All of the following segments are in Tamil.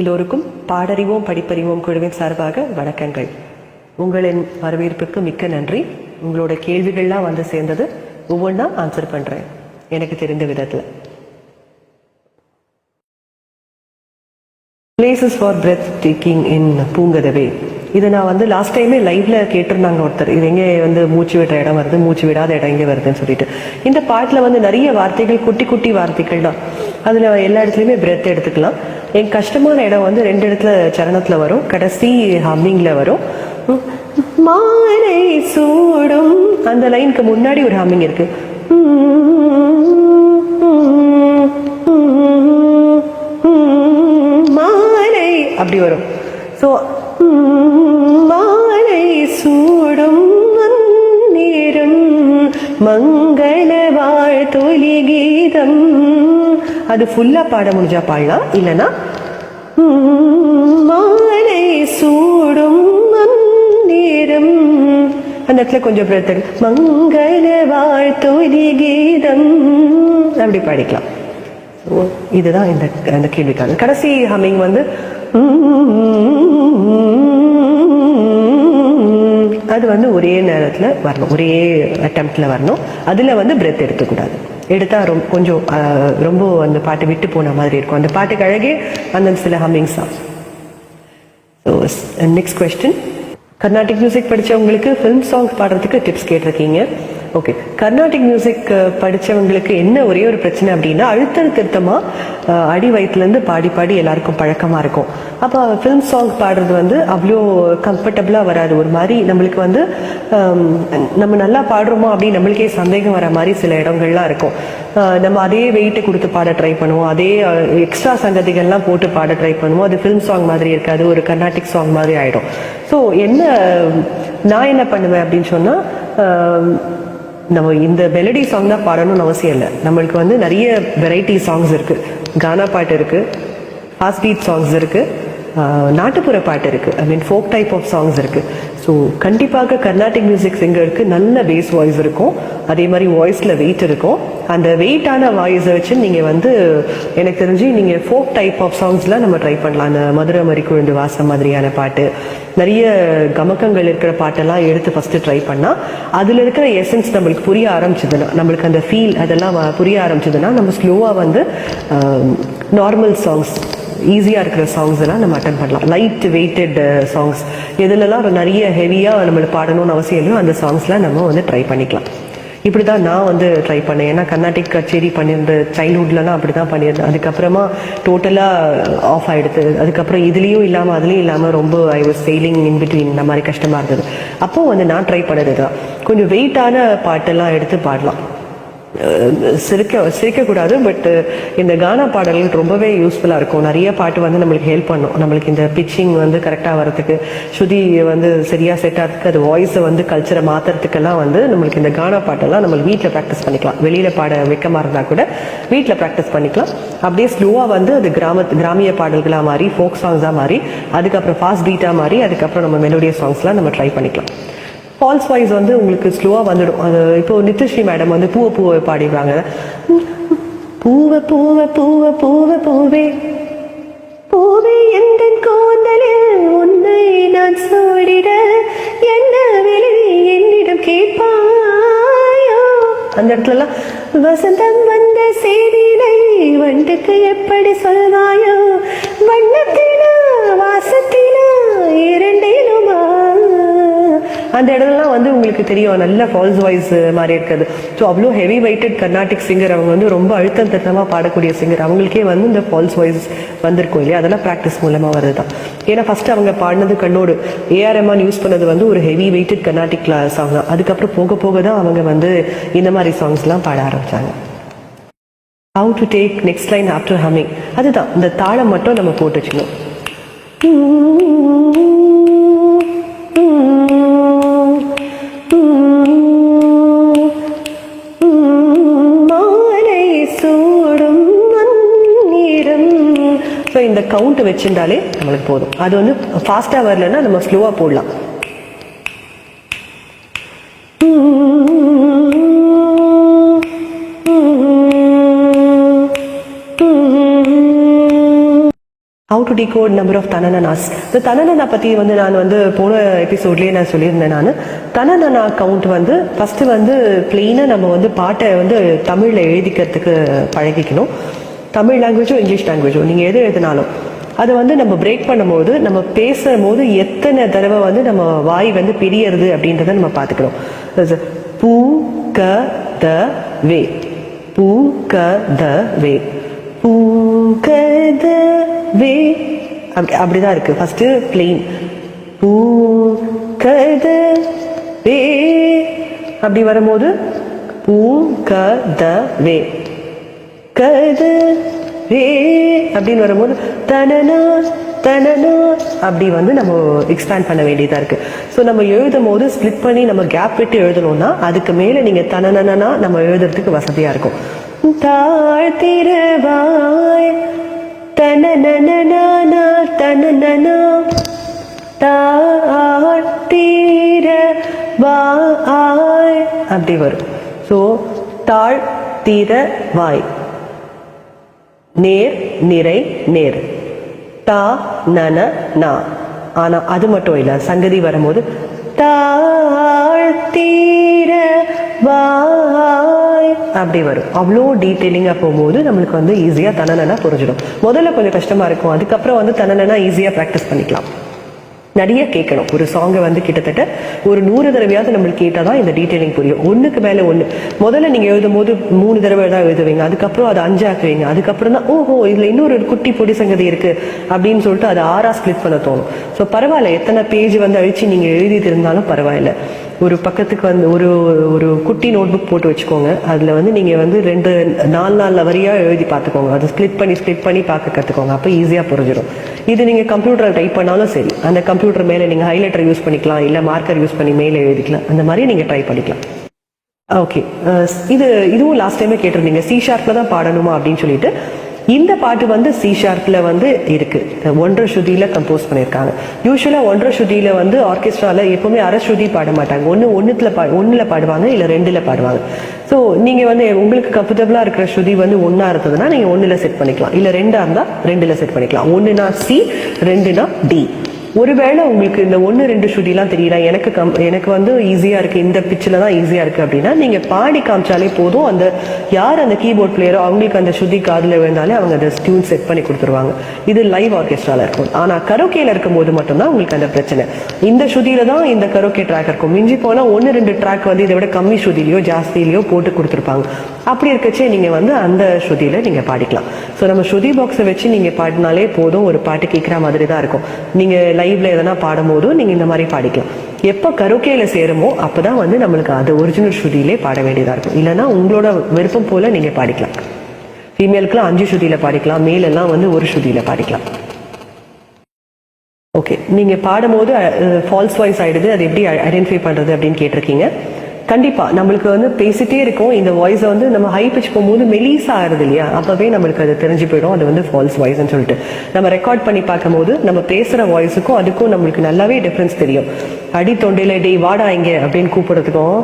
எல்லோருக்கும் பாடறிவோம் படிப்பறிவோம் குழுவின் சார்பாக வணக்கங்கள். உங்களின் வரவேற்புக்கு மிக்க நன்றி. உங்களோட கேள்விகள்லாம் வந்து சேர்ந்தது. ஒவ்வொன்றா ஆன்சர் பண்றேன் எனக்கு தெரிந்த விதத்துல. Places for breathtaking in பூங்கதவே, இதை நான் வந்து லாஸ்ட் டைமே லைவ்ல கேட்டிருந்தாங்க ஒருத்தர். இது எங்கே வந்து மூச்சு விடுற இடம் வருது, மூச்சு விடாத இடம் எங்கே வருதுன்னு சொல்லிட்டு. இந்த பாட்டில் வந்து நிறைய வார்த்தைகள், குட்டி குட்டி வார்த்தைகள் தான். அதில் எல்லா இடத்துலையுமே பிரெத் எடுத்துக்கலாம். என் கஷ்டமான இடம் வந்து 2 இடத்துல சரணத்தில் வரும், கடைசி ஹம்மிங்ல வரும். மாலை சூடும் அந்த லைனுக்கு முன்னாடி ஒரு ஹம்மிங் இருக்கு, மாலை அப்படி வரும். ஸோ மாலை சூடும் நேரம் மங்கள வாழ்த்தொலி கீதம், அது ஃபுல்லா பாட முடிஞ்சா பாடலாம், இல்லைன்னா மாலை சூடும் நேரம் அந்த இடத்துல கொஞ்சம் பிரத்தல் மங்கள வாழ்த்தொலி கீதம் அப்படி பாடிக்கலாம். இதுதான் இந்த கேள்விக்கான கடைசி ஹம்மிங் வந்து அது வந்து ஒரே நேரத்தில் வரணும், ஒரே அட்டெம்ப்ட்ல வரணும். அதுல வந்து பிரெத் எடுக்கக்கூடாது. எடுத்தா கொஞ்சம் ரொம்ப அந்த பாட்டு விட்டு போன மாதிரி இருக்கும். அந்த பாட்டுக்கு அழகே அந்த சில ஹம்மிங்ஸ் தான். நெக்ஸ்ட் கொஸ்டின், கர்நாடிக் மியூசிக் படிச்சவங்களுக்கு ஃபிலிம் சாங்ஸ் பாடுறதுக்கு டிப்ஸ் கேட்டிருக்கீங்க. ஓகே, கர்நாடிக் மியூசிக் படித்தவங்களுக்கு என்ன ஒரே ஒரு பிரச்சனை அப்படின்னா, அழுத்தம் திருத்தமாக அடி வயிற்றுலேருந்து பாடி பாடி எல்லாருக்கும் பழக்கமாக இருக்கும். அப்போ ஃபிலிம் சாங் பாடுறது வந்து அவ்வளோ கம்ஃபர்டபுளாக வராது. ஒரு மாதிரி நம்மளுக்கு வந்து நம்ம நல்லா பாடுறோமோ அப்படின்னு நம்மளுக்கே சந்தேகம் வர மாதிரி சில இடங்கள்லாம் இருக்கும். நம்ம அதே வெயிட்டை கொடுத்து பாட ட்ரை பண்ணுவோம், அதே எக்ஸ்ட்ரா சங்கதிகள்லாம் போட்டு பாட ட்ரை பண்ணுவோம். அது ஃபிலிம் சாங் மாதிரி இருக்காது, ஒரு கர்நாடிக் சாங் மாதிரி ஆகிடும். ஸோ நான் என்ன பண்ணுவேன் அப்படின்னு சொன்னால், நம்ம இந்த மெலடி சாங் தான் பாடணும்னு அவசியம் இல்லை. நம்மளுக்கு வந்து நிறைய வெரைட்டி சாங்ஸ் இருக்கு. கானா பாட்டு இருக்கு, ஃபாஸ்ட் பீட் சாங்ஸ் இருக்கு, நாட்டுப்புற பாட்டு இருக்கு, ஐ மீன் ஃபோக் டைப் ஆஃப் சாங்ஸ் இருக்கு. ஸோ கண்டிப்பாக கர்நாடிக் மியூசிக் சிங்கருக்கு நல்ல பேஸ் வாய்ஸ் இருக்கும், அதே மாதிரி வாய்ஸ்ல வெயிட் இருக்கும். அந்த வெயிட்டான வாய்ஸை வச்சு நீங்க வந்து எனக்கு தெரிஞ்சு நீங்க ஃபோக் டைப் ஆஃப் சாங்ஸ்லாம் நம்ம ட்ரை பண்ணலாம். அந்த மதுரை மறி குழுந்து வாசம் மாதிரியான பாட்டு, நிறைய கமக்கங்கள் இருக்கிற பாட்டெல்லாம் எடுத்து ஃபர்ஸ்ட் ட்ரை பண்ணா அதுல இருக்கிற எசன்ஸ் நம்மளுக்கு புரிய ஆரம்பிச்சதுன்னா, நம்மளுக்கு அந்த ஃபீல் அதெல்லாம் புரிய ஆரம்பிச்சதுன்னா நம்ம ஸ்லோவா வந்து நார்மல் சாங்ஸ், ஈஸியாக இருக்கிற சாங்ஸ் எல்லாம் நம்ம அட்டன் பண்ணலாம். லைட் வெயிட்டட் சாங்ஸ் எதுலலாம் நிறைய ஹெவியாக நம்மளுக்கு பாடணும்னு அவசியம் இல்லையோ அந்த சாங்ஸ்லாம் நம்ம வந்து ட்ரை பண்ணிக்கலாம். இப்படி தான் நான் வந்து ட்ரை பண்ணேன். ஏன்னா கர்நாடிக் கச்சேரி பண்ணியிருந்த சைல்ட்ஹுட்லலாம் அப்படி தான் பண்ணியிருந்தேன். அதுக்கப்புறமா டோட்டலாக ஆஃப் ஆகிடுது. அதுக்கப்புறம் இதுலேயும் இல்லாமல் அதுலேயும் இல்லாமல் ரொம்ப I was failing in between, இந்த மாதிரி கஷ்டமாக இருந்தது. அப்போது வந்து நான் ட்ரை பண்ணது தான், கொஞ்சம் வெயிட்டான பாட்டெல்லாம் எடுத்து பாடலாம். சிரிக்கக்கூடாது, பட் இந்த கானா பாடல்கள் ரொம்பவே யூஸ்ஃபுல்லாக இருக்கும். நிறைய பாட்டு வந்து நம்மளுக்கு ஹெல்ப் பண்ணும். நம்மளுக்கு இந்த பிச்சிங் வந்து கரெக்டாக வரதுக்கு, ஸ்ருதி வந்து சரியாக செட் ஆகிறதுக்கு, அது வாய்ஸை வந்து கல்ச்சரை மாற்றுறதுக்கெல்லாம் வந்து நம்மளுக்கு இந்த கானா பாட்டெல்லாம் நம்ம வீட்டில் ப்ராக்டிஸ் பண்ணிக்கலாம். வெளியில் பாட வெக்கமாக இருந்தால் கூட வீட்டில் ப்ராக்டிஸ் பண்ணிக்கலாம். அப்படியே ஸ்லோவாக வந்து அது கிராமிய பாடல்களாக மாறி, ஃபோக் சாங்ஸாக மாறி, அதுக்கப்புறம் ஃபாஸ்ட் பீட்டாக மாறி, அதுக்கப்புறம் நம்ம மெலோடியஸ் சாங்ஸ்லாம் நம்ம ட்ரை பண்ணிக்கலாம். ஃபால்ஸ் வாய்ஸ் வந்து உங்களுக்கு ஸ்லோவாக வந்துடும். அது இப்போ நித்யஸ்ரீ மேடம் வந்து பூவை பூவை பாடிடுவாங்க. பூவை பூவை பூவை பூவை பூவே பூவே எந்த கோந்தலில் உன்னை நான் சூடிட என்ன விலை என்னிடம் கேட்பாயோ, அந்த இடத்துலலாம் வசந்தம் வந்த செய்தினை வண்டுக்கு எப்படி சொல்வாயோ, வண்ணத்தினா வாசத்தினா இரண்டிலுமா, அந்த இடம்லாம் வந்து உங்களுக்கு தெரியும் நல்ல ஃபால்ஸ் வாய்ஸ் மாதிரி இருக்குது. ஸோ அவ்வளோ ஹெவி வெயிட்டட் கர்நாடிக் சிங்கர், அவங்க வந்து ரொம்ப அழுத்தம் திருத்தமாக பாடக்கூடிய சிங்கர், அவங்களுக்கே வந்து இந்த ஃபால்ஸ் வாய்ஸ் வந்திருக்கும் இல்லையா, அதெல்லாம் ப்ராக்டிஸ் மூலமாக வருது தான். ஏன்னா ஃபர்ஸ்ட் அவங்க பாடினது கண்ணோடு ஏஆர்எம்மான் யூஸ் பண்ணது வந்து ஒரு ஹெவி வெயிட்டட் கர்நாடிக் சாங் தான். அதுக்கப்புறம் போக போக தான் அவங்க வந்து இந்த மாதிரி சாங்ஸ்லாம் பாட ஆரம்பிச்சாங்க. How to take next line after humming, அதுதான் இந்த தாளம் மட்டும் நம்ம போட்டு வச்சுக்கணும். இந்த கவுண்ட் வச்சிருந்தாலே நம்மளுக்கு போதும். அது வந்து ஃபாஸ்டா வரலன்னா நம்ம ஸ்லோவா போடலாம். How to decode number of தனனனாஸ். இந்த தனனனா பற்றி வந்து நான் வந்து போன எபிசோட்லேயே நான் சொல்லியிருந்தேன். நான் தனனனா கவுண்ட் வந்து ஃபஸ்ட்டு வந்து பிளெயினாக நம்ம வந்து பாட்டை வந்து தமிழில் எழுதிக்கிறதுக்கு பழகிக்கணும். தமிழ் லாங்குவேஜோ இங்கிலீஷ் லாங்குவேஜோ நீங்கள் எது எழுதினாலும் அதை வந்து நம்ம பிரேக் பண்ணும்போது நம்ம பேசும்போது எத்தனை தடவை வந்து நம்ம வாய் வந்து பிரியறது அப்படின்றத நம்ம பார்த்துக்கணும். பூ க த வே, பூ க த வே, பூ க த வே, அப்படிதான் இருக்கு. ஃபர்ஸ்ட் பிளெயின் பூ க த வே, அப்படி வரும்போது பூ க த வே, க த வே அப்படின்னு வரும்போது தனனா தனனா அப்படி வந்து நம்ம எக்ஸ்பேண்ட் பண்ண வேண்டியதா இருக்கு. ஸோ நம்ம எழுதும் போது ஸ்பிளிட் பண்ணி நம்ம கேப் விட்டு எழுதணும்னா அதுக்கு மேல நீங்க தனனா நம்ம எழுதுறதுக்கு வசதியா இருக்கும். தாழ்த்திரவாய் தனனனா தனனனா, தாழ்த்திரவாய் அப்படி வரும். ஸோ தாழ் தீர வாய், நேர் நிறை நேர், தா நன நா. ஆனா அது மட்டும் இல்ல, சங்கதி வரும்போது தாழ்த்தீர வாய் அப்படி வரும். அவ்வளோ டீட்டெயிலிங்கா போகும்போது நம்மளுக்கு வந்து ஈஸியா தனனனா புரிஞ்சிடும். முதல்ல கொஞ்சம் கஷ்டமா இருக்கும், அதுக்கப்புறம் வந்து தனனனா ஈஸியா ப்ராக்டிஸ் பண்ணிக்கலாம். நிறைய கேட்கணும். ஒரு சாங்கை வந்து கிட்டத்தட்ட ஒரு 100 தடவையாவது நம்மளுக்கு கேட்டாதான் இந்த டீட்டெயிலிங் புரியும். ஒண்ணுக்கு மேல ஒண்ணு. முதல்ல நீங்க எழுதும் போது 3 தடவை தான் எழுதுவீங்க, அதுக்கப்புறம் அது 5 ஆக்குவீங்க, அதுக்கப்புறம் தான் ஓஹோ இதுல இன்னொரு குட்டி பொடி சங்கதி இருக்கு அப்படின்னு சொல்லிட்டு அது 6 ஸ்பிளிட் பண்ண தோணும். ஸோ பரவாயில்ல, எத்தனை பேஜ் வந்து அழிச்சு நீங்க எழுதிட்டு இருந்தாலும் பரவாயில்ல. ஒரு பக்கத்துக்கு வந்து ஒரு ஒரு குட்டி நோட் புக் போட்டு வச்சுக்கோங்க. அதுல வந்து நீங்க வந்து 4 வரியா எழுதி பார்த்துக்கோங்க. அதை ஸ்பிளிட் பண்ணி பார்க்க கத்துக்கோங்க. அப்போ ஈஸியா புரிஞ்சிடும். இது நீங்க கம்ப்யூட்டர் டைப் பண்ணாலும் சரி, அந்த கம்ப்யூட்டர் மேல நீங்க ஹைலைட்டர் யூஸ் பண்ணிக்கலாம், இல்ல மார்க்கர் யூஸ் பண்ணி மேல எழுதிக்கலாம். அந்த மாதிரி நீங்க ட்ரை பண்ணிக்கலாம். ஓகே, இதுவும் லாஸ்ட் டைமே கேட்டிருந்தீங்க, சி ஷார்ப்ல தான் பாடணுமா அப்படின்னு சொல்லிட்டு. இந்த பாட்டு வந்து சி ஷார்ப்ல வந்து இருக்கு, 1.5 ஸ்ருதியில கம்போஸ் பண்ணியிருக்காங்க. யூஸ்வலா 1.5 ஸ்ருதியில வந்து ஆர்கெஸ்ட்ரால எப்பவுமே அரை ஸ்ருதி பாட மாட்டாங்க. ஒண்ணுல பாடுவாங்க, இல்ல 2ல பாடுவாங்க. ஸோ நீங்க வந்து உங்களுக்கு கம்ஃபர்டபுளா இருக்கிற ஸ்ருதி வந்து 1 இருந்ததுன்னா நீங்க 1ல செட் பண்ணிக்கலாம், இல்ல 2 இருந்தா 2ல செட் பண்ணிக்கலாம். 1னா சி, 2னா டி. ஒருவேளை உங்களுக்கு இந்த 1-2 ஸ்ருதிலாம் தெரியல, எனக்கு வந்து ஈஸியா இருக்கு, இந்த பிச்சில் தான் ஈஸியா இருக்கு அப்படின்னா நீங்க பாடி காமிச்சாலே போதும். யார் அந்த கீபோர்ட் பிளேயரோ அவங்களுக்கு அந்த ஸ்ருதி காதுல விழுந்தாலே அவங்க அந்த டியூன் செட் பண்ணி கொடுத்துருவாங்க. இது லைவ் ஆர்கெஸ்ட்ரால இருக்கும். ஆனா கரோக்கேல இருக்கும் போது மட்டும்தான் உங்களுக்கு அந்த பிரச்சனை. இந்த ஸ்ருதியில தான் இந்த கரோக்கே ட்ராக் இருக்கும். மிஞ்சி போனா 1-2 ட்ராக் வந்து இதை விட கம்மி ஸ்ருதியிலையோ ஜாஸ்தியிலையோ போட்டு கொடுத்துருப்பாங்க. அப்படி இருக்கச்சே நீங்க வந்து அந்த ஸ்ருதியில நீங்க பாடிக்கலாம். ஸோ நம்ம ஸ்ருதி பாக்ஸை வச்சு நீங்க பாடினாலே போதும், ஒரு பாட்டு கேட்கிற மாதிரி தான் இருக்கும். நீங்க லைவ்ல எதனா பாடும் போதும் நீங்க இந்த மாதிரி பாடிக்கலாம். எப்போ கரோக்கேல சேருமோ அப்பதான் வந்து நம்மளுக்கு அது ஒரிஜினல் ஸ்ருதியிலே பாட வேண்டியதா இருக்கும். இல்லைன்னா உங்களோட விருப்பம் போல நீங்க பாடிக்கலாம். ஃபீமேலுக்குலாம் 5 ஸ்ருதியில பாடிக்கலாம், மேல் எல்லாம் வந்து 1 ஸ்ருதியில பாடிக்கலாம். ஓகே, நீங்க பாடும்போது ஃபால்ஸ் வாய்ஸ் ஆயிடுது, அது எப்படி ஐடென்டிஃபை பண்றது அப்படின்னு கேட்டிருக்கீங்க. கண்டிப்பா நம்மளுக்கு வந்து பேசிட்டே இருக்கும், இந்த வாய்ஸை வந்து நம்ம ஹை பிச் போகும்போது மெலிசா ஆகுது இல்லையா, அப்பவே நம்மளுக்கு அது தெரிஞ்சு போயிடும் அது வந்து ஃபால்ஸ் வாய்ஸ்ன்னு சொல்லிட்டு. நம்ம ரெக்கார்ட் பண்ணி பார்க்கும்போது நம்ம பேசுற வாய்ஸுக்கும் அதுக்கும் நம்மளுக்கு நல்லாவே டிஃபரன்ஸ் தெரியும். அடி தொண்டையில டேய் வாடா இங்க அப்படின்னு கூப்பிடுறதுக்கும்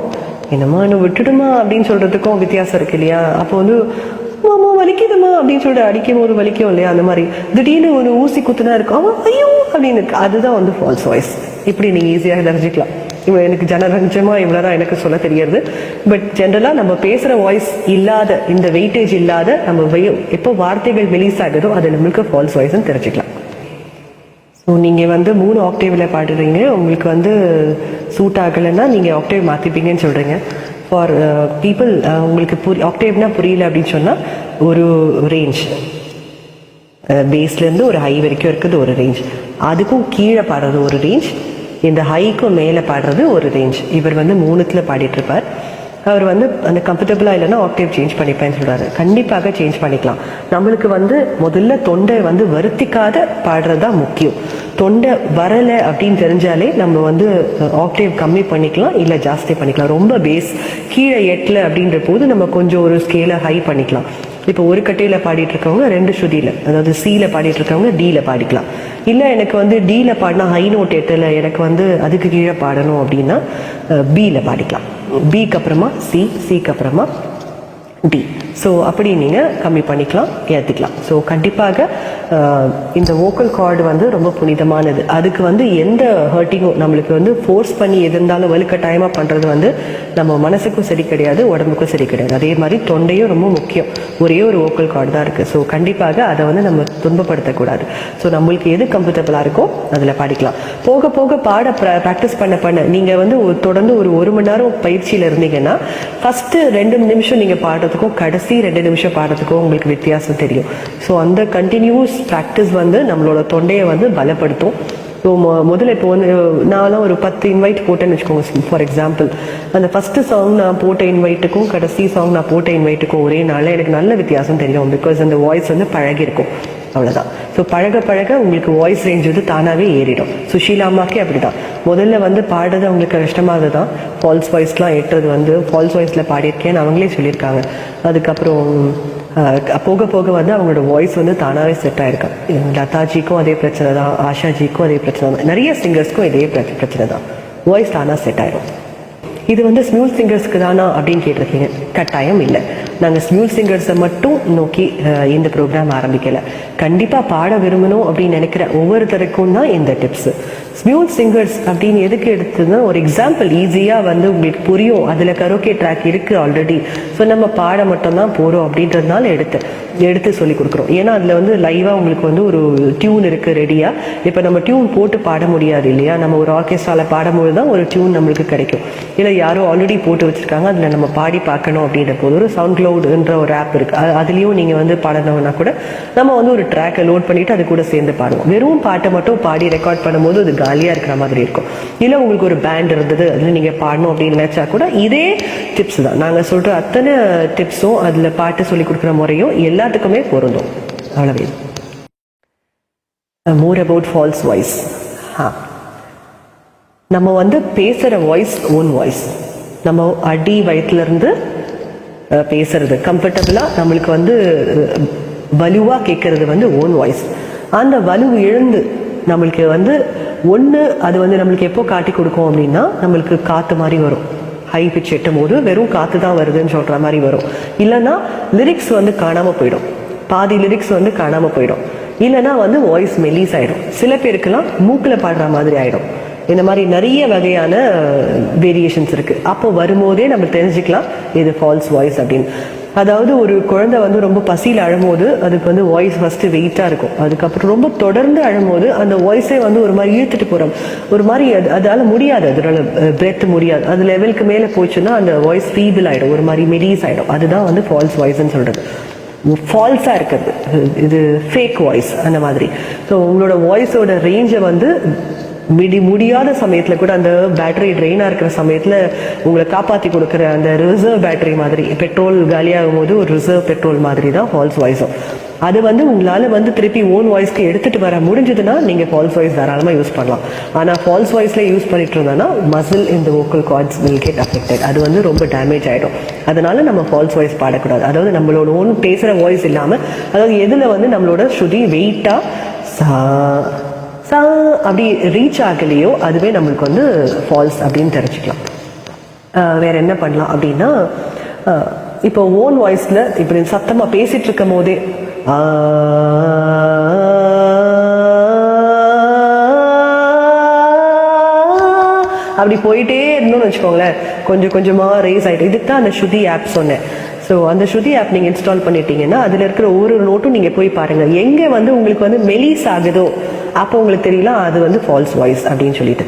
என்னம்மா இன்னும் விட்டுடுமா அப்படின்னு சொல்றதுக்கும் வித்தியாசம் இருக்கு இல்லையா. அப்போ வந்து மாமா வலிக்குதுமா அப்படின்னு சொல்லிட்டு அடிக்கும் போது வலிக்கும் இல்லையா, அந்த மாதிரி திடீர்னு ஒரு ஊசி குத்துனா இருக்கும், அவன் ஐயோ அப்படின்னு இருக்கு, அதுதான் வந்து ஃபால்ஸ் வாய்ஸ். இப்படி நீங்க ஈஸியாக தெரிஞ்சுக்கலாம். எனக்கு ஜனரஞ்சமா இவ்வளவுதான் எனக்கு சொல்ல தெரியாது. பட் ஜென்ரலா நம்ம பேசுற வாய்ஸ் இல்லாத, இந்த வெயிட்டேஜ் இல்லாத, நம்ம எப்போ வார்த்தைகள் மெலிஸ் ஆகுதோ அது நம்மளுக்கு ஃபால்ஸ் வாய்ஸ்ன்னு தெரிஞ்சுக்கலாம். ஸோ நீங்க வந்து 3 ஆக்டேவ்ல பாடுறீங்க, உங்களுக்கு வந்து சூட் ஆகலைன்னா நீங்க ஆக்டேவ் மாத்திப்பீங்கன்னு சொல்றீங்க. ஃபார் பீப்புள் உங்களுக்கு ஆக்டேவ்னா புரியல அப்படின்னு சொன்னா ஒரு ரேஞ்ச், பேஸ்ல இருந்து ஒரு ஹை வரைக்கும் இருக்குது ஒரு ரேஞ்ச், அதுக்கும் கீழே பாடுறது ஒரு ரேஞ்ச், இந்த ஹைக்கும் மேலே பாடுறது ஒரு ரேஞ்ச். இவர் வந்து 3த்துல பாடிட்டு இருப்பார். அவர் வந்து அந்த கம்ஃபர்டபுளா இல்லைன்னா ஆக்டேவ் சேஞ்ச் பண்ணிப்பேன்னு சொல்றாரு. கண்டிப்பாக சேஞ்ச் பண்ணிக்கலாம். நம்மளுக்கு வந்து முதல்ல தொண்டை வந்து வருத்திக்காத பாடுறதுதான் முக்கியம். தொண்டை வரலை அப்படின்னு தெரிஞ்சாலே நம்ம வந்து ஆக்டேவ் கம்மி பண்ணிக்கலாம், இல்லை ஜாஸ்தி பண்ணிக்கலாம். ரொம்ப பேஸ் கீழே 8ல அப்படின்ற போது நம்ம கொஞ்சம் ஒரு ஸ்கேலை ஹை பண்ணிக்கலாம். இப்போ ஒரு கட்டையில பாடிட்டு இருக்கவங்க 2 ஸ்ருதியில, அதாவது சில பாடிட்டு இருக்கவங்க டில பாடிக்கலாம். இல்லை எனக்கு வந்து டில பாடினா ஹை நோட் 8ல எனக்கு வந்து அதுக்கு கீழே பாடணும் அப்படின்னா பில பாடிக்கலாம். பிக்கு அப்புறமா சி, சிக்கு அப்புறமா டி. ஸோ அப்படி நீங்கள் கம்மி பண்ணிக்கலாம், ஏற்றிக்கலாம். ஸோ கண்டிப்பாக இந்த வோக்கல் கார்டு வந்து ரொம்ப புனிதமானது. அதுக்கு வந்து எந்த ஹர்ட்டிங்கும் நம்மளுக்கு வந்து ஃபோர்ஸ் பண்ணி எது இருந்தாலும் வலுக்கட்டாயமாக பண்ணுறது வந்து நம்ம மனசுக்கும் சரி கிடையாது, உடம்புக்கும் சரி கிடையாது. அதே மாதிரி தொண்டையும் ரொம்ப முக்கியம். ஒரே ஒரு வோக்கல் கார்டு தான் இருக்குது. ஸோ கண்டிப்பாக அதை வந்து நம்ம துன்பப்படுத்தக்கூடாது. ஸோ நம்மளுக்கு எது கம்ஃபர்டபுளாக இருக்கோ அதில் பாடிக்கலாம். போக போக பாட ப்ராக்டிஸ் பண்ண நீங்கள் வந்து தொடர்ந்து ஒரு மணி நேரம் பயிற்சியில் இருந்தீங்கன்னா ஃபஸ்ட்டு 2 நிமிஷம் நீங்கள் பாடுறதுக்கும் கடைசி 2 நிமிஷம் பாடுறதுக்கும் உங்களுக்கு வித்தியாசம் தெரியும். ஸோ அந்த கண்டினியூஸ் ப்ராக்டிஸ் வந்து நம்மளோட தொண்டையை வந்து பலப்படுத்தும். ஸோ முதல்ல இப்போ வந்து நான்லாம் ஒரு 10 இன்வைட் போட்டேன்னு வச்சுக்கோங்க. ஃபார் எக்ஸாம்பிள், அந்த ஃபஸ்ட்டு சாங் நான் போட்ட இன்வைட்டுக்கும் கடைசி சாங் நான் போட்ட இன்வைட்டுக்கும் ஒரே நாளில் எனக்கு நல்ல வித்தியாசம் தெரியும். பிகாஸ் அந்த வாய்ஸ் வந்து பழகிருக்கும், அவ்வளோதான். ஸோ பழக பழக உங்களுக்கு வாய்ஸ் ரேஞ்ச் வந்து தானாகவே ஏறிடும். சுஷீலா அம்மாக்கே அப்படி தான். முதல்ல வந்து பாடுறது அவங்களுக்கு கஷ்டமாக தான். ஃபால்ஸ் வாய்ஸ்லாம் ஏற்றுறது வந்து ஃபால்ஸ் வாய்ஸில் பாடியிருக்கேன்னு அவங்களே சொல்லியிருக்காங்க. அதுக்கப்புறம் போக போக வந்து அவங்களோட வாய்ஸ் வந்து தானாகவே செட் ஆயிருக்கா. லதாஜிக்கும் அதே பிரச்சனை தான், ஆஷாஜிக்கும் அதே பிரச்சனை தான், நிறைய சிங்கர்ஸ்க்கும் இதே பிரச்சனை தான். வாய்ஸ் தானாக செட் ஆயிரும். இது வந்து ஸ்மியூல் சிங்கர்ஸ்க்கு தானா அப்படின்னு கேட்டிருக்கீங்க. கட்டாயம் இல்லை. நாங்கள் ஸ்மியூல் சிங்கர்ஸை மட்டும் நோக்கி இந்த ப்ரோக்ராம் ஆரம்பிக்கலை. கண்டிப்பாக பாட விரும்பணும் அப்படின்னு நினைக்கிற ஒவ்வொருத்தருக்கும் தான் இந்த டிப்ஸு. ஸ்மியூல் சிங்கர்ஸ் அப்படின்னு எதுக்கு எடுத்ததுன்னா, ஒரு எக்ஸாம்பிள் ஈஸியாக வந்து உங்களுக்கு புரியும். அதில் கரோக்கே ட்ராக் இருக்குது ஆல்ரெடி. ஸோ நம்ம பாட மட்டும்தான் போகிறோம் அப்படின்றதுனால எடுத்து சொல்லி கொடுக்குறோம். ஏன்னா அதில் வந்து லைவாக உங்களுக்கு வந்து ஒரு டியூன் இருக்குது ரெடியாக. இப்போ நம்ம டியூன் போட்டு பாட முடியாது இல்லையா. நம்ம ஒரு ஆர்கெஸ்ட்ராவில் பாடும்போது தான் ஒரு டியூன் நம்மளுக்கு கிடைக்கும். இல்லை யாரோ ஆல்ரெடி போட்டு வச்சுருக்காங்க, அதில் நம்ம பாடி பார்க்கணும் அப்படின்ற போது ஒரு சவுண்ட் கிளவுடுன்ற ஒரு ஆப் இருக்குது. அதுலேயும் நீங்கள் வந்து பாடணும்னா கூட நம்ம வந்து ஒரு ட்ராக்கை லோட் பண்ணிவிட்டு அது கூட சேர்ந்து பாடுவோம். வெறும் பாட்டை மட்டும் பாடி ரெக்கார்ட் பண்ணும்போது அது காலியாக இருக்கிற மாதிரி இருக்கும். இல்லை உங்களுக்கு ஒரு பேண்ட் இருந்தது, அதில் நீங்கள் பாடணும் அப்படின்னு நினச்சா கூட இதே டிப்ஸ் தான். நாங்கள் சொல்கிற அத்தனை டிப்ஸும் அதில் பாட்டு சொல்லி கொடுக்குற முறையும் எல்லாத்துக்குமே பொருந்தும். அவ்வளவே. More about false voice. நம்ம வந்து பேசுகிற வாய்ஸ் ஓன் வாய்ஸ். நம்ம அடி வயிற்றுலேருந்து பேசுறது கம்ஃபர்டபுளாக நம்மளுக்கு வந்து வலுவாக கேட்கறது வந்து ஓன் வாய்ஸ். அந்த வலுவு எழுந்து நம்மளுக்கு வந்து அது வந்து நம்மளுக்கு எப்போ காட்டி கொடுக்கும் அப்படின்னா, நம்மளுக்கு காற்று மாதிரி வரும். ஹை பிச் எட்டும் போது வெறும் காற்று தான் வருதுன்னு சொல்கிற மாதிரி வரும். இல்லைன்னா லிரிக்ஸ் வந்து காணாமல் போயிடும், பாதி லிரிக்ஸ் வந்து காணாமல் போயிடும். இல்லைன்னா வந்து வாய்ஸ் மெலிஸ் ஆகிடும். சில பேருக்கெல்லாம் மூக்கில் பாடுற மாதிரி ஆகிடும். இந்த மாதிரி நிறைய வகையான வேரியேஷன்ஸ் இருக்குது. அப்போ வரும்போதே நம்ம தெரிஞ்சுக்கலாம் இது ஃபால்ஸ் வாய்ஸ் அப்படின்னு. அதாவது ஒரு குழந்தை வந்து ரொம்ப பசியில் அழும்போது அதுக்கு வந்து வாய்ஸ் ஃபஸ்ட்டு வெயிட்டாக இருக்கும். அதுக்கப்புறம் ரொம்ப தொடர்ந்து அழும்போது அந்த வாய்ஸே வந்து ஒரு மாதிரி இழுத்துட்டு போகிறோம். ஒரு மாதிரி அதால் முடியாது, அதனால பிரெத் முடியாது. அது லெவலுக்கு மேலே போச்சுன்னா அந்த வாய்ஸ் ஃபீபிள் ஆகிடும், ஒரு மாதிரி மெலீஸ் ஆகிடும். அதுதான் வந்து ஃபால்ஸ் வாய்ஸ்ன்னு சொல்கிறது. ஃபால்ஸாக இருக்கிறது, இது ஃபேக் வாய்ஸ் அந்த மாதிரி. ஸோ உங்களோட வாய்ஸோட ரேஞ்சை வந்து முடியாத சமயத்தில் கூட, அந்த பேட்டரி ட்ரெயினாக இருக்கிற சமயத்தில் உங்களை காப்பாற்றி கொடுக்குற அந்த ரிசர்வ் பேட்டரி மாதிரி, பெட்ரோல் காலியாகும் போது ஒரு ரிசர்வ் பெட்ரோல் மாதிரி தான் ஃபால்ஸ் வாய்ஸும். அது வந்து உங்களால் வந்து திருப்பி ஓன் வாய்ஸ்க்கு எடுத்துகிட்டு வர முடிஞ்சதுன்னா நீங்கள் ஃபால்ஸ் வாய்ஸ் தாராளமாக யூஸ் பண்ணலாம். ஆனால் ஃபால்ஸ் வாய்ஸில் யூஸ் பண்ணிட்டு இருந்தோன்னா மசில் இந்த vocal cards will get affected. அது வந்து ரொம்ப டேமேஜ் ஆகிடும். அதனால நம்ம ஃபால்ஸ் வாய்ஸ் பாடக்கூடாது. அதாவது நம்மளோட ஓன் பேசுகிற வாய்ஸ் இல்லாமல், அதாவது எதில் வந்து நம்மளோட ஸ்ருதி வெயிட்டாக அப்படி ரீச் ஆகலையோ அதுவே நம்மளுக்கு வந்து ஃபால்ஸ் அப்படின்னு தெரிஞ்சுக்கலாம். வேற என்ன பண்ணலாம் அப்படின்னா, இப்போ ஓன் வாய்ஸில் இப்படி சத்தமாக பேசிட்டு இருக்கும் போதே அப்படி போயிட்டே இருந்தோம்னு வச்சுக்கோங்களேன், கொஞ்சம் கொஞ்சமாக ரேஸ் ஆகிட்டு. இதுக்கு தான் அந்த ஸ்ருதி ஆப் சொன்னேன். ஸோ அந்த ஸ்ருதி ஆப் நீங்கள் இன்ஸ்டால் பண்ணிட்டீங்கன்னா அதில் இருக்கிற ஒரு நோட்டும் நீங்கள் போய் பாருங்கள். எங்கே வந்து உங்களுக்கு வந்து மெலிஸ் ஆகுதோ அப்போ உங்களுக்கு தெரியலாம் அது வந்து ஃபால்ஸ் வாய்ஸ் அப்படின்னு சொல்லிட்டு.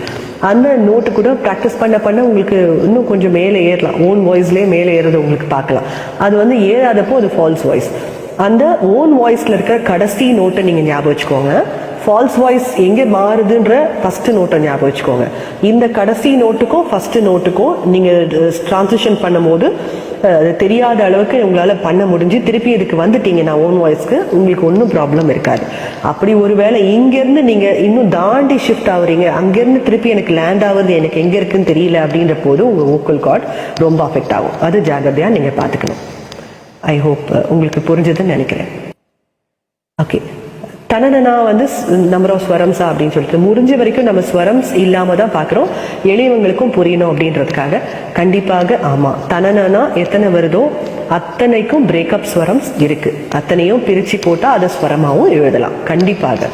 அந்த நோட்டு கூட ப்ராக்டிஸ் பண்ண உங்களுக்கு இன்னும் கொஞ்சம் மேலே ஏறலாம். ஓன் வாய்ஸ்லேயே மேலே ஏறது உங்களுக்கு பார்க்கலாம். அது வந்து ஏறாதப்போ அது ஃபால்ஸ் வாய்ஸ். அந்த ஓன் வாய்ஸில் இருக்கிற கடைசி நோட்டை நீங்கள் ஞாபகம் வச்சுக்கோங்க. ஃபால்ஸ் வாய்ஸ் எங்கே மாறுதுன்ற ஃபர்ஸ்ட் நோட்டை ஞாபகம் வச்சுக்கோங்க. இந்த கடைசி நோட்டுக்கும் ஃபர்ஸ்ட் நோட்டுக்கும் நீங்கள் டிரான்சிஷன் பண்ணும்போது அது தெரியாத அளவுக்கு உங்களால் பண்ண முடிஞ்சு திருப்பி இதுக்கு வந்துட்டீங்கன்னா ஓன் வாய்ஸ்க்கு உங்களுக்கு ஒன்றும் ப்ராப்ளம் இருக்காது. அப்படி ஒருவேளை இங்கேருந்து நீங்கள் இன்னும் தாண்டி ஷிஃப்ட் ஆகுறீங்க, அங்கேருந்து திருப்பி எனக்கு லேண்ட் ஆகுறது எனக்கு எங்கே இருக்குன்னு தெரியல அப்படின்ற போது உங்கள் வோக்கல் கார்ட் ரொம்ப அஃபெக்ட் ஆகும். அது ஜாகிரதையாக நீங்கள் பார்த்துக்கணும். ஐ ஹோப் உங்களுக்கு புரிஞ்சதுன்னு நினைக்கிறேன். ஓகே, தனனனா வந்து நம்பர் ஆஃப் ஸ்வரம்ஸா அப்படின்னு சொல்லிட்டு முடிஞ்ச வரைக்கும் நம்ம ஸ்வரம்ஸ் இல்லாம தான் பாக்குறோம், எளியவங்களுக்கும் புரியணும் அப்படின்றதுக்காக. கண்டிப்பாக ஆமா, தனனனா எத்தனை வருதோ அத்தனைக்கும் பிரேக்கப் ஸ்வரம்ஸ் இருக்கு, அத்தனையும் பிரிச்சு போட்டா அதை ஸ்வரமாவும் எழுதலாம் கண்டிப்பாக.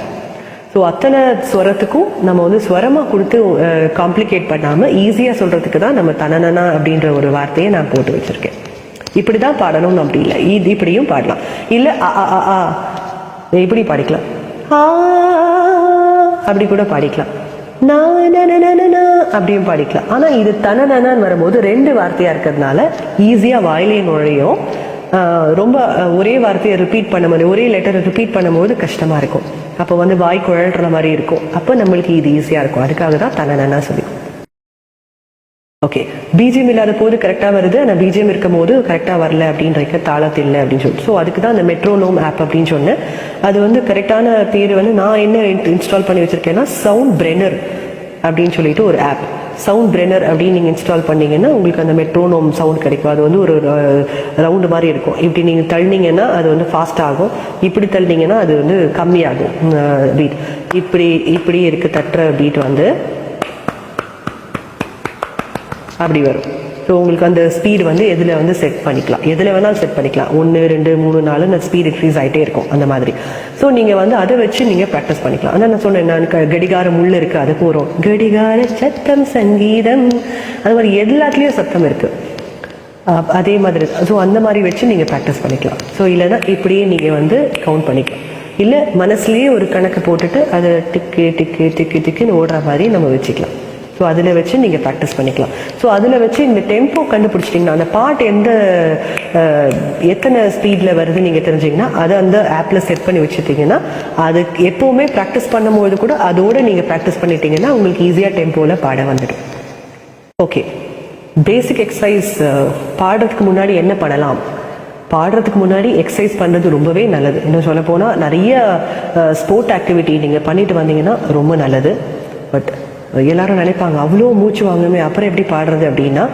ஸோ அத்தனை ஸ்வரத்துக்கும் நம்ம வந்து ஸ்வரமா கொடுத்து காம்ப்ளிகேட் பண்ணாம ஈஸியா சொல்றதுக்கு தான் நம்ம தனனனா அப்படின்ற ஒரு வார்த்தையை நான் போட்டு வச்சிருக்கேன். இப்படிதான் பாடணும்னு அப்படி இல்லை, இப்படியும் பாடலாம், இல்ல இப்படி பாடிக்கலாம், அப்படி கூட பாடிக்கலாம், அப்படியும் பாடிக்கலாம். ஆனா இது தனனனான்னு வரும்போது 2 வார்த்தையா இருக்கிறதுனால ஈஸியா வாயிலே நுழையும். ரொம்ப ஒரே வார்த்தையை ரிப்பீட் பண்ண மாதிரி, ஒரே லெட்டரை ரிப்பீட் பண்ணும்போது கஷ்டமா இருக்கும், அப்போ வந்து வாய் குழல்ற மாதிரி இருக்கும். அப்போ நம்மளுக்கு இது ஈஸியா இருக்கும், அதுக்காக தான் தனனனா சொல்லி. ஓகே, பிஜிஎம் இல்லாத போது கரெக்டா வருது, ஆனா பிஜிஎம் இருக்கும் போது கரெக்டா வரல அப்படின்ற தாளத்து இல்லை அப்படின்னு சொல்லிட்டு. ஸோ அதுக்கு தான் அந்த மெட்ரோனோம் ஆப் அப்படின்னு சொன்னேன். அது வந்து கரெக்டான பேர் வந்து நான் என்ன இன்ஸ்டால் பண்ணி வச்சிருக்கேன்னா சவுண்ட் பிரெனர் அப்படின்னு சொல்லிட்டு ஒரு ஆப். சவுண்ட் பிரெனர் அப்படின்னு நீங்க இன்ஸ்டால் பண்ணீங்கன்னா உங்களுக்கு அந்த மெட்ரோனோம் சவுண்ட் கிடைக்கும். அது வந்து ஒரு ரவுண்டு மாதிரி இருக்கும். இப்படி நீங்க தள்ளினீங்கன்னா அது வந்து ஃபாஸ்ட் ஆகும், இப்படி தள்ளினீங்கன்னா அது வந்து கம்மியாகும் பீட். இப்படி இருக்கு தட்டுற பீட் வந்து அப்படி வரும். ஸோ உங்களுக்கு அந்த ஸ்பீடு வந்து எதில் வந்து செட் பண்ணிக்கலாம், எதில் வேணாலும் செட் பண்ணிக்கலாம். 1 2 3 4 அந்த ஸ்பீட் இன்க்ரீஸ் ஆகிட்டே இருக்கும் அந்த மாதிரி. ஸோ நீங்கள் வந்து அதை வச்சு நீங்கள் ப்ராக்டிஸ் பண்ணிக்கலாம். ஆனால் நான் சொன்னேன், நான் கடிகாரம் உள்ள இருக்கு, அது போகிறோம் கடிகார சத்தம் சங்கீதம், அது மாதிரி எல்லாத்துலேயும் சத்தம் இருக்கு, அதே மாதிரி. ஸோ அந்த மாதிரி வச்சு நீங்கள் ப்ராக்டிஸ் பண்ணிக்கலாம். ஸோ இல்லைன்னா இப்படியே நீங்கள் வந்து கவுண்ட் பண்ணிக்கலாம். இல்லை மனசுலேயே ஒரு கணக்கு போட்டுட்டு அதை டிக்கு டிக்கு டிக்கு டிக்குன்னு ஓடுற மாதிரி நம்ம வச்சுக்கலாம். ஸோ அதில் வச்சு நீங்கள் ப்ராக்டிஸ் பண்ணிக்கலாம். ஸோ அதில் வச்சு இந்த டெம்போ கண்டுபிடிச்சிட்டிங்கன்னா, அந்த பாட்டு எத்தனை ஸ்பீடில் வருது நீங்கள் தெரிஞ்சிங்கன்னா அதை அந்த ஆப்பில் செட் பண்ணி வச்சுட்டிங்கன்னா அது எப்போவுமே ப்ராக்டிஸ் பண்ணும்போது கூட அதோடு நீங்கள் ப்ராக்டிஸ் பண்ணிட்டீங்கன்னா உங்களுக்கு ஈஸியாக டெம்போவில் பாட வந்துடும். ஓகே, பேசிக் எக்ஸசைஸ் பாடுறதுக்கு முன்னாடி என்ன பண்ணலாம்? பாடுறதுக்கு முன்னாடி எக்ஸசைஸ் பண்ணுறது ரொம்பவே நல்லது. இன்னும் சொல்ல போனால் நிறைய ஸ்போர்ட் ஆக்டிவிட்டி நீங்கள் பண்ணிட்டு வந்தீங்கன்னா ரொம்ப நல்லது. பட் எல்லாரும் நினைப்பாங்க அவ்வளோ மூச்சு வாங்குமே அப்புறம் எப்படி பாடுறது அப்படின்னா,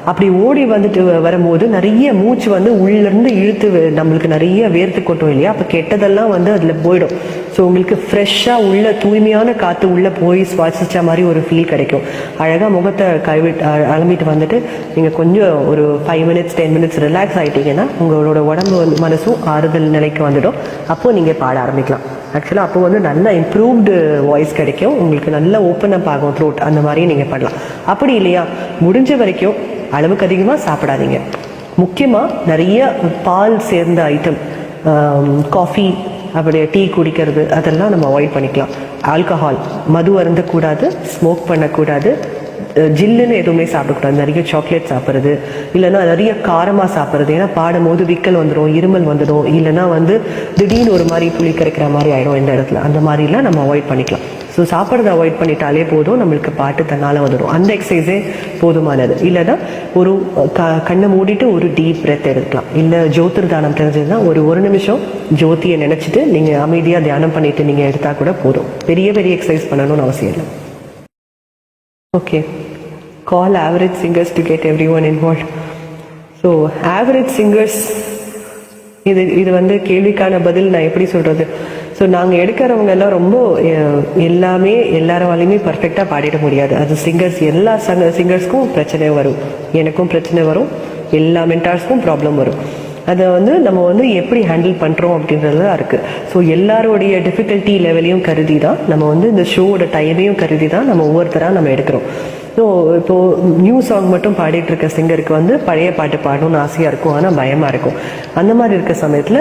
அப்படி ஓடி வந்துட்டு வரும்போது நிறைய மூச்சு வந்து உள்ளேருந்து இழுத்து நம்மளுக்கு நிறைய வேர்த்து கொட்டும் இல்லையா, அப்போ கெட்டதெல்லாம் வந்து அதில் போயிடும். ஸோ உங்களுக்கு ஃப்ரெஷ்ஷாக உள்ள தூய்மையான காற்று உள்ளே போய் சுவாசிச்ச மாதிரி ஒரு ஃபீல் கிடைக்கும். அழகாக முகத்தை அலம்பிட்டு வந்துட்டு நீங்கள் கொஞ்சம் ஒரு 5 minutes 10 minutes ரிலாக்ஸ் ஆகிட்டீங்கன்னா உங்களோட உடம்பு மனசும் ஆறுதல் நிலைக்கு வந்துடும். அப்போது நீங்கள் பாட ஆரம்பிக்கலாம். ஆக்சுவலாக அப்போ வந்து நல்ல இம்ப்ரூவ்டு வாய்ஸ் கிடைக்கும், உங்களுக்கு நல்ல ஓப்பன் அப் ஆகும் த்ரோட், அந்த மாதிரி நீங்கள் பண்ணலாம். அப்படி இல்லையா, முடிஞ்ச வரைக்கும் அளவுக்கு அதிகமாக சாப்பிடாதீங்க. முக்கியமாக நிறைய பால் சேர்ந்த ஐட்டம், காஃபி, அப்படியே டீ குடிக்கிறது, அதெல்லாம் நம்ம அவாய்ட் பண்ணிக்கலாம். ஆல்கஹால், மது அருந்தக்கூடாது, ஸ்மோக் பண்ணக்கூடாது, ஜில்லுன்னு எதுவுமே சாப்பிடக்கூடாது. நிறைய சாக்லேட் சாப்பிட்றது, இல்லைன்னா நிறைய காரமாக சாப்பிட்றது. ஏன்னா பாடும் போது விக்கல் வந்துடும், இருமல் வந்துடும், இல்லைன்னா வந்து திடீர்னு ஒரு மாதிரி புளி கரைக்கிற மாதிரி ஆயிடும் இந்த இடத்துல. அந்த மாதிரிலாம் நம்ம அவாய்ட் பண்ணிக்கலாம். ஸோ சாப்பிட்றத அவாய்ட் பண்ணிட்டாலே போதும், நம்மளுக்கு பாட்டு தன்னால் வந்துடும். அந்த எக்ஸசைஸே போதுமானது. இல்லைன்னா ஒரு கண்ணை மூடிட்டு ஒரு டீப் பிரெத் எடுக்கலாம். இல்லை ஜோதிர் தானம் தெரிஞ்சதுன்னா ஒரு நிமிஷம் ஜோதியை நினைச்சிட்டு நீங்கள் அமைதியாக தியானம் பண்ணிட்டு நீங்கள் எடுத்தா கூட போதும். பெரிய பெரிய எக்ஸசைஸ் பண்ணணும்னு அவசியம் இல்லை. Okay, call average singers to get everyone involve. So average singers, இது வந்து கேள்விக்கான பதில் நான் எப்படி சொல்றது. ஸோ நாங்கள் எடுக்கிறவங்க எல்லாம் ரொம்ப எல்லாமே எல்லாராலையுமே பர்ஃபெக்டாக பாடிட முடியாது. அது சிங்கர்ஸ், எல்லா சிங்கர்ஸ்க்கும் பிரச்சனை வரும், எனக்கும் பிரச்சனை வரும், எல்லா மென்டார்ஸ்க்கும் ப்ராப்ளம் வரும். அதை வந்து நம்ம வந்து எப்படி ஹேண்டில் பண்ணுறோம் அப்படின்றது தான் இருக்குது. ஸோ எல்லாரோடைய டிஃபிகல்ட்டி லெவலையும் கருதி தான் நம்ம வந்து இந்த ஷோவோட டைமையும் கருதி தான் நம்ம ஒவ்வொருத்தராக நம்ம எடுக்கிறோம். ஸோ இப்போது நியூ சாங் மட்டும் பாடிட்டு இருக்க சிங்கருக்கு வந்து பழைய பாட்டு பாடணும்னு ஆசையாக இருக்கும், ஆனால் பயமாக இருக்கும். அந்த மாதிரி இருக்க சமயத்தில்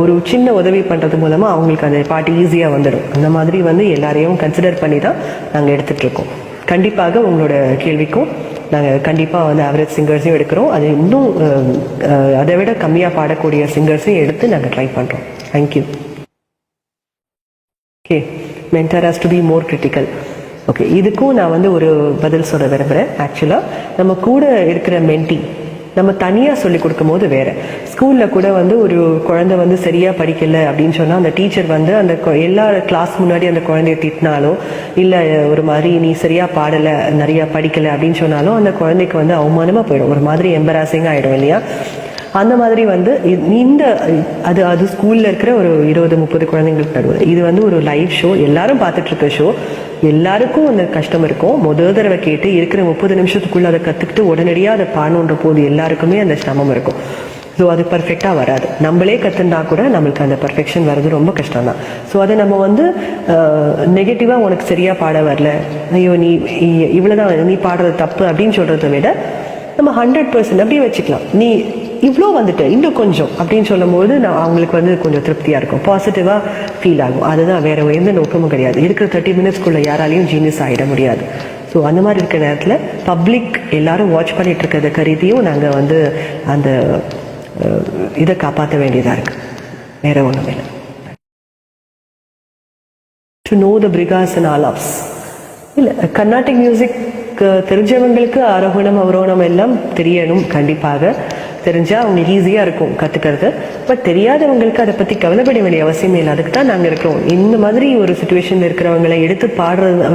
ஒரு சின்ன உதவி பண்ணுறது மூலமாக அவங்களுக்கு அந்த பாட்டு ஈஸியாக வந்துடும். அந்த மாதிரி வந்து எல்லாரையும் கன்சிடர் பண்ணி தான் நாங்கள் எடுத்துகிட்ருக்கோம். கண்டிப்பாக உங்களோட கேள்விக்கும் நாங்கள் கண்டிப்பாக வந்து ஆவரேஜ் சிங்கர்ஸையும் எடுக்கிறோம், அது இன்னும் அதை விட கம்மியாக பாடக்கூடிய சிங்கர்ஸையும் எடுத்து நாங்கள் ட்ரை பண்ணுறோம். Thank you. Okay, mentor has to be more critical. Okay, இதுக்கும் நான் வந்து ஒரு பதில் சொல்ல விரும்புகிறேன். ஆக்சுவலாக நம்ம கூட இருக்கிற மென்டி நம்ம தனியாக சொல்லி கொடுக்கும் போது வேற. ஸ்கூலில் கூட வந்து ஒரு குழந்தை வந்து சரியாக படிக்கலை அப்படின்னு சொன்னால் அந்த டீச்சர் வந்து அந்த எல்லா கிளாஸ் முன்னாடி அந்த குழந்தைய திட்டினாலும், இல்லை ஒரு மாதிரி நீ சரியாக பாடலை, நிறையா படிக்கலை அப்படின்னு சொன்னாலும் அந்த குழந்தைக்கு வந்து அவமானமாக போயிடும், ஒரு மாதிரி எம்பராசிங்காக ஆகிடும் இல்லையா. அந்த மாதிரி வந்து இந்த அது ஸ்கூல்ல இருக்கிற ஒரு 20-30 குழந்தைங்களுக்கு நடுவில் இது வந்து ஒரு லைவ் ஷோ, எல்லாரும் பார்த்துட்டு இருக்க ஷோ. எல்லாருக்கும் அந்த கஷ்டம் இருக்கும். முதல் தடவை கேட்டு இருக்கிற 30 நிமிஷத்துக்குள்ள அதை கத்துக்கிட்டு உடனடியாக அதை பாடணுன்ற போது எல்லாருக்குமே அந்த சிரமம் இருக்கும். ஸோ அது பர்ஃபெக்டாக வராது. நம்மளே கற்றுனா கூட நம்மளுக்கு அந்த பர்ஃபெக்ஷன் வர்றது ரொம்ப கஷ்டம் தான். ஸோ அதை நம்ம வந்து நெகட்டிவாக உனக்கு சரியாக பாட வரல, ஐயோ நீ இவ்வளோதான் நீ பாடுறது தப்பு அப்படின்னு சொல்கிறத விட நம்ம 100% அப்படியே வச்சுக்கலாம். நீ இவ்வளோ வந்துட்டு இன்னும் கொஞ்சம் அப்படின்னு சொல்லும் போது அவங்களுக்கு வந்து கொஞ்சம் திருப்தியாக இருக்கும், பாசிட்டிவாக ஃபீல் ஆகும். அதுதான், வேற எந்த நோக்கமும் கிடையாது. இருக்கிற 30 மினிட்ஸ்க்குள்ள யாராலையும் ஜீனியஸ் ஆகிட முடியாது. ஸோ அந்த மாதிரி இருக்கிற நேரத்தில் பப்ளிக் எல்லாரும் வாட்ச் பண்ணிட்டு இருக்கிறத கருதியும் நாங்கள் வந்து அந்த இதை காப்பாற்ற வேண்டியதாக இருக்கு, வேற ஒன்றும் இல்லை. டு நோ த பிரிகாஸ் அண்ட் ஆலாப்ஸ் இல்லை, கர்நாடிக் மியூசிக் தெரிஞ்சவங்களுக்கு ஆரோகணம் அவரோகணம் எல்லாம் தெரியணும். கண்டிப்பாக தெரிஞ்சா அவங்களுக்கு ஈஸியாக இருக்கும் கற்றுக்கிறது. பட் தெரியாதவங்களுக்கு அதை பற்றி கவலைப்பட வேண்டிய அவசியமே இல்லை. அதுக்கு தான் நாங்கள் இருக்கிறோம். இந்த மாதிரி ஒரு சுச்சுவேஷனில் இருக்கிறவங்களை எடுத்து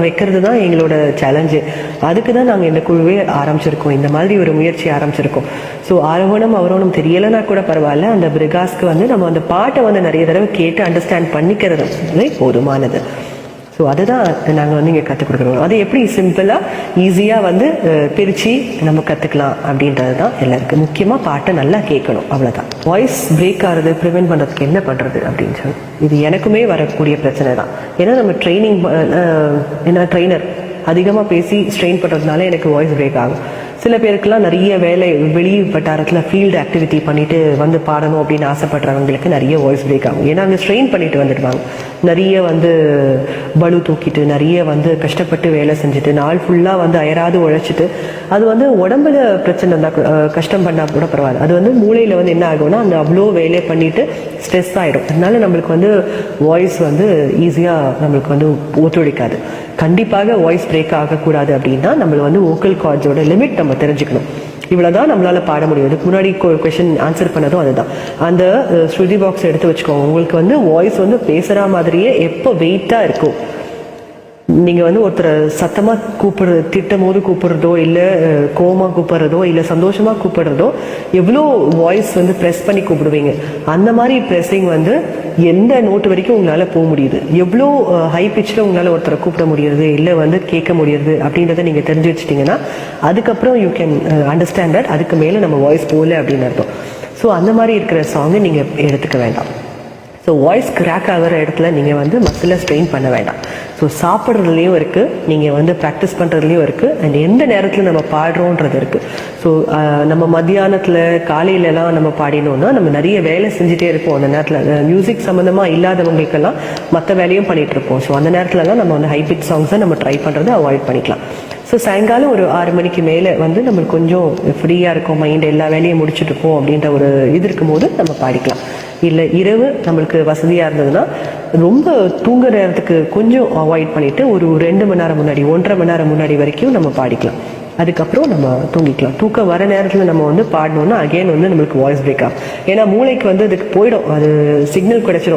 வைக்கிறது தான் எங்களோட சேலஞ்சு. அதுக்கு தான் நாங்கள் இந்த குழுவே ஆரம்பிச்சிருக்கோம், இந்த மாதிரி ஒரு முயற்சி ஆரம்பிச்சிருக்கோம். ஸோ ஆரோகணம் அவரோகணம் தெரியலைன்னா கூட பரவாயில்ல, அந்த பிரிகாஸ்க்கு வந்து நம்ம அந்த பாட்டை வந்து நிறைய தடவை கேட்டு அண்டர்ஸ்டாண்ட் பண்ணிக்கிறது போதுமானது. ஸோ அதுதான் நாங்கள் வந்து இங்கே கற்றுக் கொடுக்குறோம். அது எப்படி சிம்பிளாக ஈஸியாக வந்து பிரித்து நம்ம கற்றுக்கலாம் அப்படின்றது தான் எல்லாருக்கும். முக்கியமாக பாட்டை நல்லா கேட்கணும், அவ்வளோதான். வாய்ஸ் பிரேக் ஆகிறது ப்ரிவென்ட் பண்ணுறதுக்கு என்ன பண்ணுறது அப்படின்னு சொல்லி இது எனக்குமே வரக்கூடிய பிரச்சனை தான். ஏன்னா நம்ம ட்ரெயினர் அதிகமாக பேசி ஸ்ட்ரெயின் பண்ணுறதுனால எனக்கு வாய்ஸ் பிரேக் ஆகும். சில பேருக்குலாம் நிறைய வேலை வெளி வட்டாரத்தில் ஃபீல்டு ஆக்டிவிட்டி பண்ணிட்டு வந்து பாடணும் அப்படின்னு ஆசைப்படுறவங்களுக்கு நிறைய வாய்ஸ் பிரேக் ஆகும். ஏன்னா அங்கே ஸ்ட்ரெயின் பண்ணிட்டு வந்துடுவாங்க, நிறைய வந்து பலு தூக்கிட்டு நிறைய வந்து கஷ்டப்பட்டு வேலை செஞ்சுட்டு நாள் ஃபுல்லாக வந்து அயராது உழைச்சிட்டு அது வந்து உடம்புல பிரச்சனை இருந்தால் கஷ்டம் பண்ணால் கூட பரவாயில்ல, அது வந்து மூளையில் வந்து என்ன ஆகும்னா அந்த அவ்வளோ வேலையை பண்ணிட்டு ஸ்ட்ரெஸ் ஆகிடும். அதனால நம்மளுக்கு வந்து வாய்ஸ் வந்து ஈஸியாக நம்மளுக்கு வந்து ஒத்துழைக்காது. கண்டிப்பாக வாய்ஸ் பிரேக் ஆகக்கூடாது அப்படின்னா நம்ம வந்து வோக்கல் கார்ட்ஸோட லிமிட் நம்ம தெரிஞ்சுக்கணும். இவ்வளவுதான் நம்மளால பாட முடியும். இதுக்கு முன்னாடி கொஸ்டின் ஆன்சர் பண்ணதும் அதுதான். அந்த ஸ்ருதி பாக்ஸ் எடுத்து வச்சுக்கோங்க. உங்களுக்கு வந்து வாய்ஸ் வந்து பேசுற மாதிரியே எப்போ வெயிட்டா இருக்கும். நீங்க வந்து ஒருத்தரை சத்தமா கூப்பிடுறது, திட்டும் போது கூப்பிடுறதோ இல்ல கோமா கூப்பிடுறதோ இல்ல சந்தோஷமா கூப்பிடுறதோ எவ்வளோ வாய்ஸ் வந்து ப்ரெஸ் பண்ணி கூப்பிடுவீங்க. அந்த மாதிரி ப்ரெஸ்ஸிங் வந்து எந்த நோட்டு வரைக்கும் உங்களால போக முடியுது, எவ்வளோ ஹை பிச்சில் உங்களால ஒருத்தரை கூப்பிட முடியுது இல்லை வந்து கேட்க முடியுது அப்படின்றத நீங்க தெரிஞ்சு வச்சிட்டீங்கன்னா அதுக்கப்புறம் யூ கேன் அண்டர்ஸ்டாண்ட் தட் அதுக்கு மேலே நம்ம வாய்ஸ் போகல அப்படின்னு அர்த்தம். ஸோ அந்த மாதிரி இருக்கிற சாங்கை நீங்க எடுத்துக்க வேண்டாம். ஸோ வாய்ஸ் கிராக் ஆகிற இடத்துல நீங்கள் வந்து மசிலை ஸ்ட்ரெயின் பண்ண வேண்டாம். ஸோ சாப்பிட்றதுலையும் இருக்குது, நீங்கள் வந்து ப்ராக்டிஸ் பண்ணுறதுலையும் இருக்குது, அண்ட் எந்த நேரத்தில் நம்ம பாடுறோன்றது இருக்குது. ஸோ நம்ம மத்தியானத்தில் காலையிலலாம் நம்ம பாடினோம்னா நம்ம நிறைய வேலை செஞ்சுட்டே இருப்போம். அந்த நேரத்தில் மியூசிக் சம்மந்தமாக இல்லாதவங்களுக்கெல்லாம் மற்ற வேலையும் பண்ணிகிட்டு இருப்போம். ஸோ அந்த நேரத்துலலாம் நம்ம வந்து ஹைபிட் சாங்ஸை நம்ம ட்ரை பண்ணுறதை அவாய்ட் பண்ணிக்கலாம். ஸோ சாயங்காலம் ஒரு 6 மணிக்கு மேலே வந்து நம்மளுக்கு கொஞ்சம் ஃப்ரீயாக இருக்கும், மைண்ட் எல்லா வேலையும் முடிச்சுட்டு இருக்கோம் அப்படின்ற ஒரு இது இருக்கும் போது நம்ம பாடிக்கலாம். இல்லை இரவு நம்மளுக்கு வசதியாக இருந்ததுன்னா ரொம்ப தூங்குற நேரத்துக்கு கொஞ்சம் அவாய்ட் பண்ணிட்டு ஒரு 2 மணி நேரம் முன்னாடி 1.5 மணி நேரம் முன்னாடி வரைக்கும் நம்ம பாடிக்கலாம். அதுக்கப்புறம் நம்ம தூங்கிக்கலாம். தூக்கம் வர நேரத்தில் நம்ம வந்து பாடணும்னா அகைன் வந்து நம்மளுக்கு வாய்ஸ் பிரேக் ஆகும். ஏன்னா மூளைக்கு வந்து அதுக்கு போயிடும், அது சிக்னல் கிடைச்சிடும்.